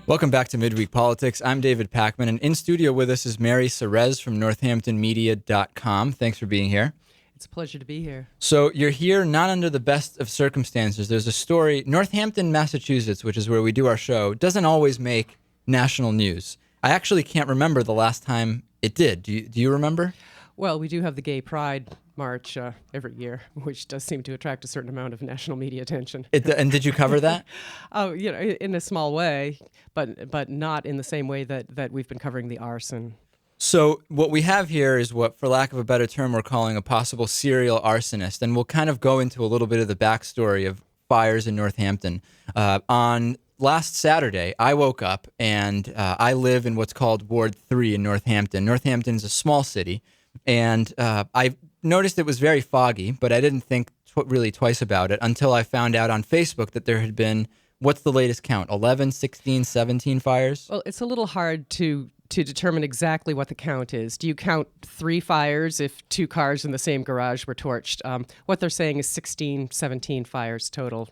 Welcome back to Midweek Politics. I'm David Pakman, and in studio with us is Mary Serreze from NorthamptonMedia.com. Thanks for being here. It's a pleasure to be here. So you're here not under the best of circumstances. There's a story, Northampton, Massachusetts, which is where we do our show, doesn't always make national news. I actually can't remember the last time it did. Do you remember? Well, we do have the Gay Pride March every year, which does seem to attract a certain amount of national media attention. And did you cover that? Oh, in a small way, but not in the same way that we've been covering the arson. So what we have here is what, for lack of a better term, we're calling a possible serial arsonist, and we'll kind of go into a little bit of the backstory of fires in Northampton. On last Saturday, I woke up, and I live in what's called Ward 3 in Northampton. Northampton is a small city, and I noticed it was very foggy, but I didn't think really twice about it until I found out on Facebook that there had been, what's the latest count, 11, 16, 17 fires? Well, it's a little hard to determine exactly what the count is. Do you count 3 fires if 2 cars in the same garage were torched? What they're saying is 16, 17 fires total,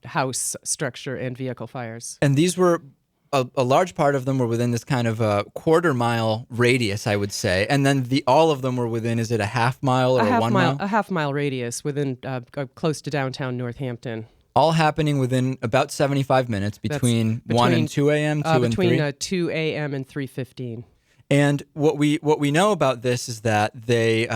house, structure, and vehicle fires. And these were, a large part of them were within this kind of a quarter-mile radius, I would say. And then all of them were within, is it a half mile or a 1 mile? A half-mile radius within close to downtown Northampton. All happening within about 75 minutes between 1 and 2 a.m., 2 and 3? Between 2 a.m. and 3:15. And what we know about this is that they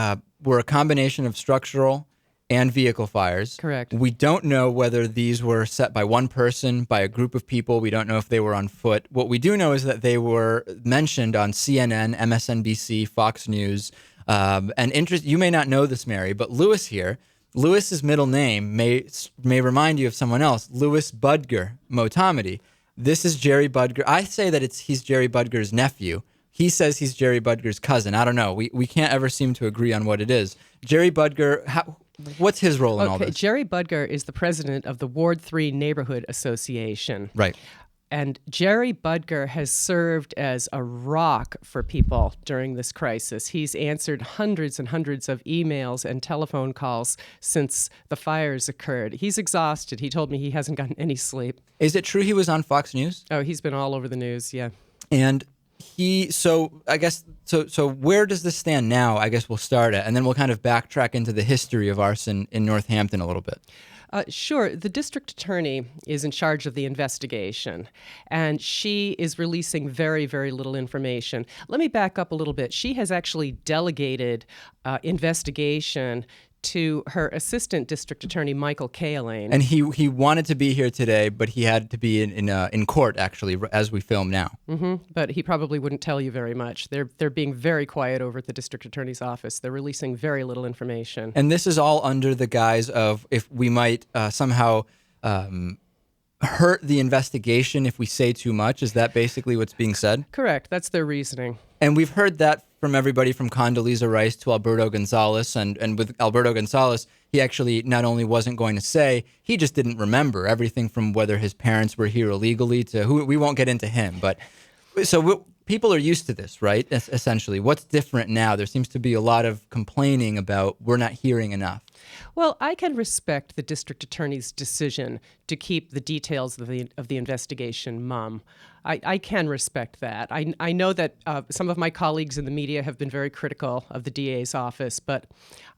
were a combination of structural and vehicle fires. Correct. We don't know whether these were set by one person, by a group of people. We don't know if they were on foot. What we do know is that they were mentioned on CNN, MSNBC, Fox News. You may not know this, Mary, but Lewis here, Lewis's middle name may remind you of someone else, Louis Budger Motamedi. This is Jerry Budger. I say that he's Jerry Budger's nephew. He says he's Jerry Budger's cousin. I don't know. We can't ever seem to agree on what it is. Jerry Budger, what's his role in all this? Jerry Budger is the president of the Ward 3 Neighborhood Association. Right. And Jerry Budger has served as a rock for people during this crisis. He's answered hundreds and hundreds of emails and telephone calls since the fires occurred. He's exhausted. He told me he hasn't gotten any sleep. Is it true he was on Fox News? Oh, he's been all over the news, yeah. And so where does this stand now? I guess we'll start at, and then we'll kind of backtrack into the history of arson in Northampton a little bit. Sure. The district attorney is in charge of the investigation, and she is releasing very, very little information. Let me back up a little bit. She has actually delegated investigation to her assistant district attorney, Michael Kaling. And he wanted to be here today, but he had to be in court, actually, as we film now. Mm-hmm. But he probably wouldn't tell you very much. They're being very quiet over at the district attorney's office. They're releasing very little information. And this is all under the guise of if we might somehow hurt the investigation if we say too much. Is that basically what's being said? Correct. That's their reasoning. And we've heard that from everybody from Condoleezza Rice to Alberto Gonzalez. And with Alberto Gonzalez, he actually not only wasn't going to say, he just didn't remember everything from whether his parents were here illegally to who. We won't get into him. But so people are used to this, right? Essentially. What's different now? There seems to be a lot of complaining about we're not hearing enough. Well, I can respect the district attorney's decision to keep the details of the investigation mum. I can respect that. I know that some of my colleagues in the media have been very critical of the DA's office, but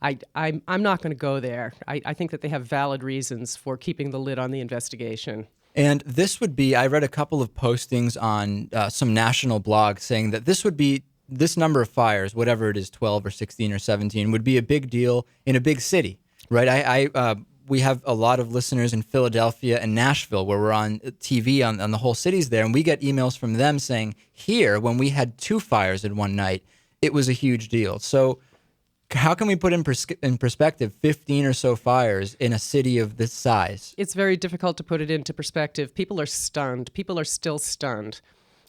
I'm not going to go there. I think that they have valid reasons for keeping the lid on the investigation. And this would be, I read a couple of postings on some national blogs saying that this number of fires, whatever it is, 12 or 16 or 17, would be a big deal in a big city, right? We have a lot of listeners in Philadelphia and Nashville where we're on TV on the whole cities there, and we get emails from them saying, here, when we had 2 fires in one night, it was a huge deal. So how can we put in perspective 15 or so fires in a city of this size? It's very difficult to put it into perspective. People are stunned. People are still stunned.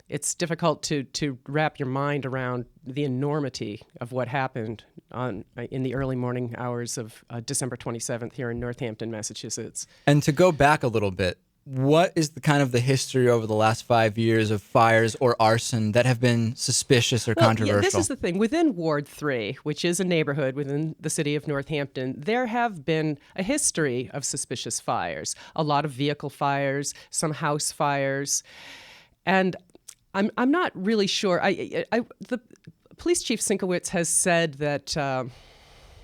It's difficult to wrap your mind around the enormity of what happened in the early morning hours of December 27th here in Northampton, Massachusetts. And to go back a little bit, what is the history over the last 5 years of fires or arson that have been suspicious or controversial? Yeah, this is the thing. Within Ward 3, which is a neighborhood within the city of Northampton, there have been a history of suspicious fires. A lot of vehicle fires, some house fires. And I'm not really sure. The police chief Sinkowitz has said that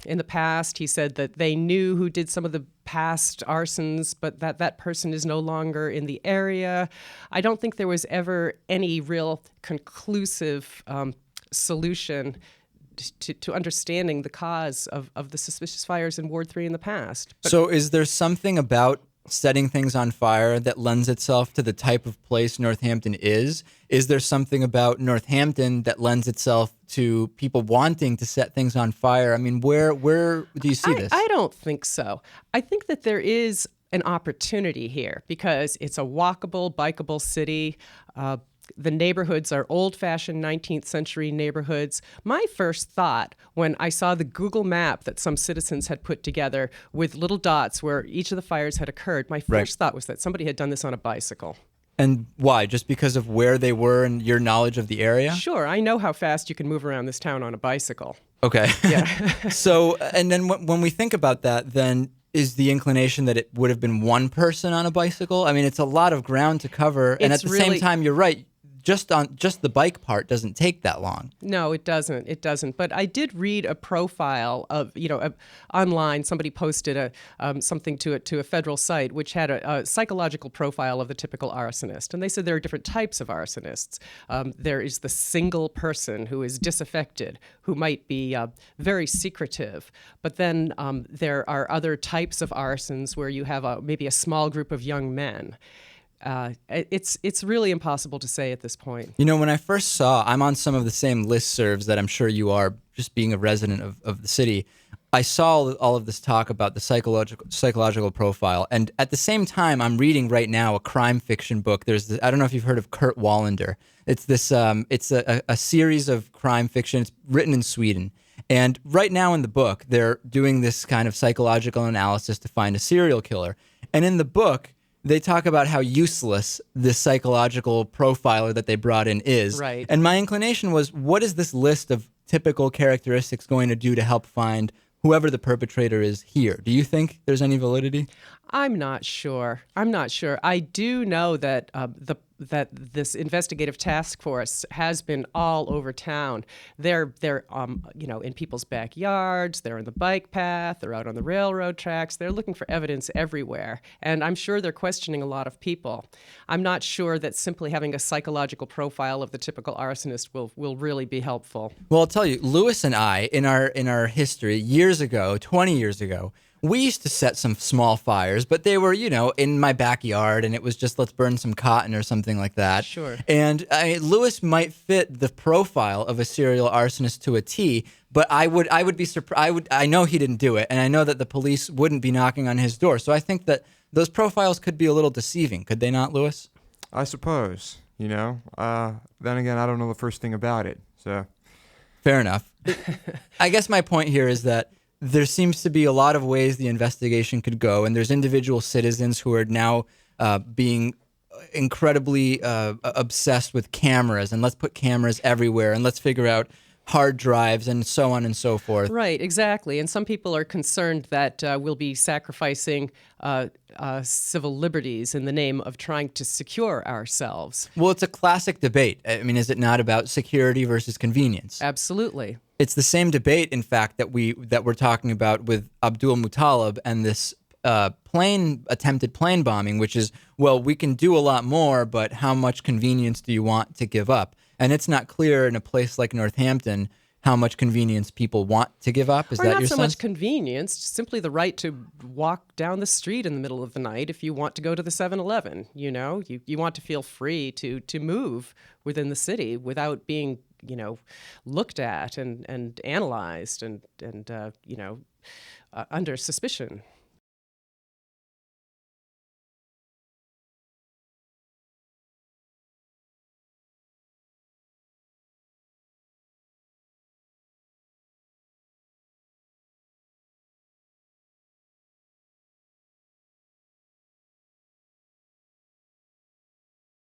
in the past, he said that they knew who did some of the past arsons, but that person is no longer in the area. I don't think there was ever any real conclusive solution to understanding the cause of the suspicious fires in Ward 3 in the past. So is there something about setting things on fire that lends itself to the type of place Northampton is? Is there something about Northampton that lends itself to people wanting to set things on fire? I mean, where do you see this? I don't think so. I think that there is an opportunity here because it's a walkable, bikeable city. The neighborhoods are old-fashioned 19th century neighborhoods. My first thought when I saw the Google map that some citizens had put together with little dots where each of the fires had occurred, my first thought was that somebody had done this on a bicycle. And why? Just because of where they were and your knowledge of the area? Sure. I know how fast you can move around this town on a bicycle. Okay. Yeah. So, and then when we think about that, then is the inclination that it would have been one person on a bicycle? I mean, it's a lot of ground to cover. And at the same time, you're right. Just the bike part doesn't take that long. No, it doesn't. It doesn't. But I did read a profile of, online. Somebody posted something to a federal site, which had a psychological profile of the typical arsonist. And they said there are different types of arsonists. There is the single person who is disaffected, who might be very secretive. But then there are other types of arsons where you have maybe a small group of young men. It's really impossible to say at this point. You know, when I first saw, I'm on some of the same listservs that I'm sure you are, just being a resident of the city. I saw all of this talk about the psychological profile, and at the same time, I'm reading right now a crime fiction book. I don't know if you've heard of Kurt Wallander. It's this. It's a series of crime fiction. It's written in Sweden. And right now in the book, they're doing this kind of psychological analysis to find a serial killer. And in the book, they talk about how useless this psychological profiler that they brought in is. Right. And my inclination was, what is this list of typical characteristics going to do to help find whoever the perpetrator is here? Do you think there's any validity? I'm not sure. I do know that that this investigative task force has been all over town. They're in people's backyards. They're in the bike path. They're out on the railroad tracks. They're looking for evidence everywhere, and I'm sure they're questioning a lot of people. I'm not sure that simply having a psychological profile of the typical arsonist will really be helpful. Well, I'll tell you, Lewis and I, in our history, years ago, 20 years ago, we used to set some small fires, but they were, in my backyard, and it was just, let's burn some cotton or something like that. Sure. And Lewis might fit the profile of a serial arsonist to a T, but I would be surprised. I know he didn't do it, and I know that the police wouldn't be knocking on his door. So I think that those profiles could be a little deceiving, could they not, Lewis? I suppose, Then again, I don't know the first thing about it, so. Fair enough. I guess my point here is that there seems to be a lot of ways the investigation could go, and there's individual citizens who are now being incredibly obsessed with cameras, and let's put cameras everywhere, and let's figure out hard drives and so on and so forth. Right, exactly. And some people are concerned that we'll be sacrificing civil liberties in the name of trying to secure ourselves. Well, it's a classic debate. I mean, is it not about security versus convenience? Absolutely. It's the same debate, in fact, that we're talking about with Abdul Muttalib and this attempted plane bombing, which is, well, we can do a lot more, but how much convenience do you want to give up? And it's not clear in a place like Northampton how much convenience people want to give up. Is that your sense? Not so much convenience, simply the right to walk down the street in the middle of the night if you want to go to the 7-Eleven. You want to feel free to move within the city without being looked at and analyzed and under suspicion.